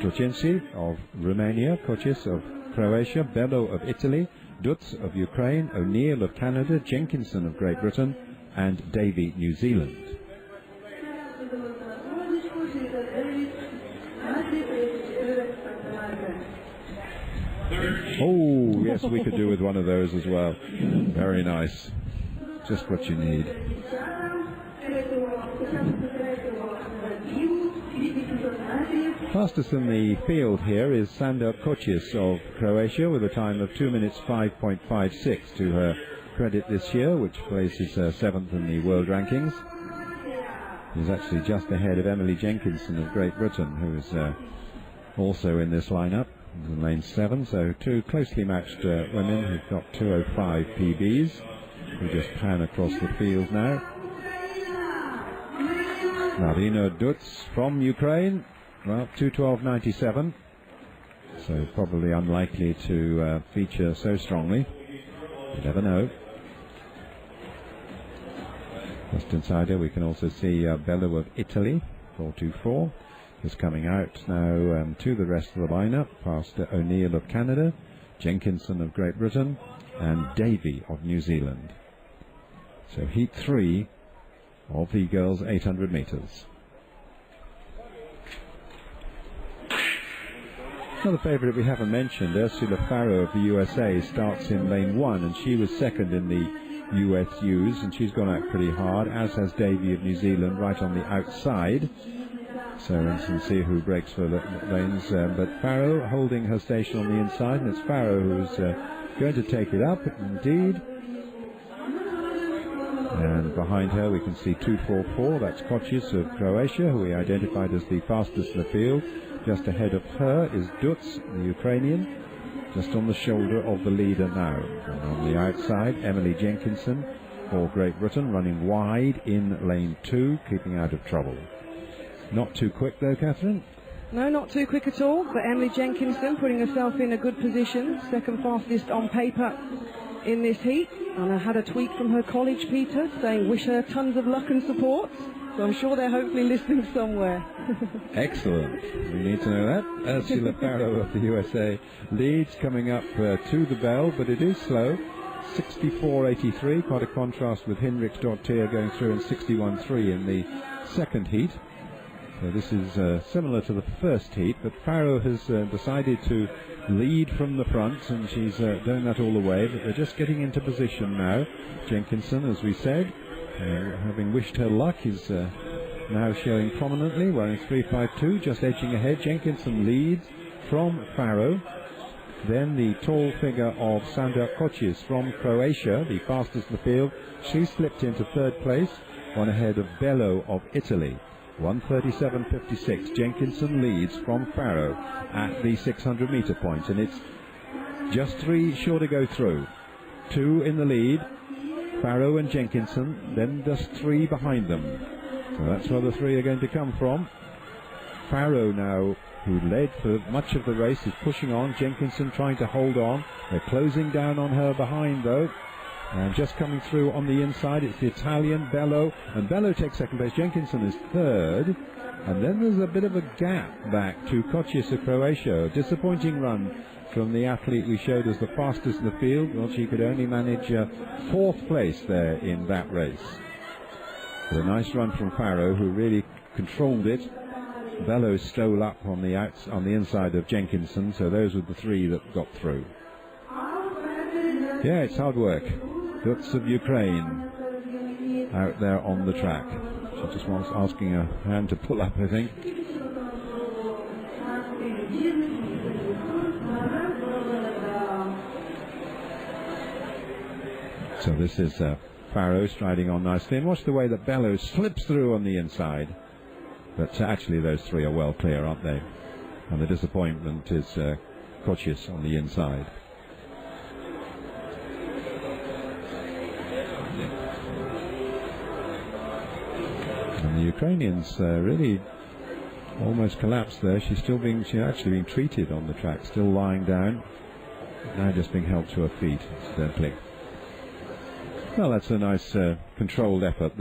Strucinski of Romania, Kocis of Croatia, Bello of Italy, Dutz of Ukraine, O'Neill of Canada, Jenkinson of Great Britain, and Davy, New Zealand. Oh, yes, we could do with one of those as well. Very nice. Just what you need. Fastest in the field here is Sanda Kocis of Croatia with a time of 2 minutes 5.56 to her credit this year, which places her 7th in the world rankings. She's actually just ahead of Emily Jenkinson of Great Britain, who is also in this lineup in lane 7. So two closely matched women who've got 2:05 PBs. We just pan across the field now. Marina Dutz from Ukraine, well, 2:12.97, so probably unlikely to feature so strongly. You never know. Just inside her we can also see Bello of Italy, 4:24, is coming out now to the rest of the lineup, past O'Neill of Canada, Jenkinson of Great Britain, and Davy of New Zealand. So heat 3 of the girls' 800 metres. Another favourite we haven't mentioned, Ursula Farrow of the USA, starts in lane 1, and she was second in the USUs, and she's gone out pretty hard, as has Davy of New Zealand right on the outside. So let's see who breaks for lanes, but Farrow holding her station on the inside, and it's Farrow who's going to take it up, indeed. And behind her we can see 2:44, that's Kocis of Croatia, who we identified as the fastest in the field. Just ahead of her is Dutz, the Ukrainian, just on the shoulder of the leader now. And on the outside, Emily Jenkinson for Great Britain, running wide in lane 2, keeping out of trouble. Not too quick though, Catherine? No, not too quick at all, but Emily Jenkinson putting herself in a good position, second fastest on paper in this heat. And I had a tweet from her college, Peter, saying wish her tons of luck and support. So I'm sure they're hopefully listening somewhere. Excellent. We need to know that. Ursula Farrow of the USA leads, coming up to the bell, but it is slow. 64.83, quite a contrast with Hinrich Dortier going through in 61.3 in the second heat. So this is similar to the first heat, but Farrow has decided to lead from the front, and she's doing that all the way, but they're just getting into position now. Jenkinson, as we said, having wished her luck, is now showing prominently, wearing 3:52, just edging ahead. Jenkinson leads from Farrow. Then the tall figure of Sanda Kocis from Croatia, the fastest in the field. She slipped into third place, one ahead of Bello of Italy. 1:37.56. Jenkinson leads from Farrow at the 600-metre point, and it's just 3 sure to go through. 2 in the lead, Farrow and Jenkinson, then just 3 behind them. So that's where the 3 are going to come from. Farrow now, who led for much of the race, is pushing on. Jenkinson trying to hold on. They're closing down on her behind, though. And just coming through on the inside, it's the Italian, Bello. And Bello takes second place. Jenkinson is third. And then there's a bit of a gap back to Kocis of Croatia. A disappointing run from the athlete we showed as the fastest in the field. Well, she could only manage 4th place there in that race. But a nice run from Farrow, who really controlled it. Bello stole up on the inside of Jenkinson, so those were the 3 that got through. Yeah, it's hard work. Dutz of Ukraine out there on the track. She just wants asking a hand to pull up, I think. So this is Farrow striding on nicely. And watch the way that Bello slips through on the inside. But actually those 3 are well clear, aren't they? And the disappointment is Kocis on the inside. And the Ukrainians really almost collapsed there. She's actually being treated on the track, still lying down. Now just being helped to her feet, incidentally. Well, that's a nice controlled effort.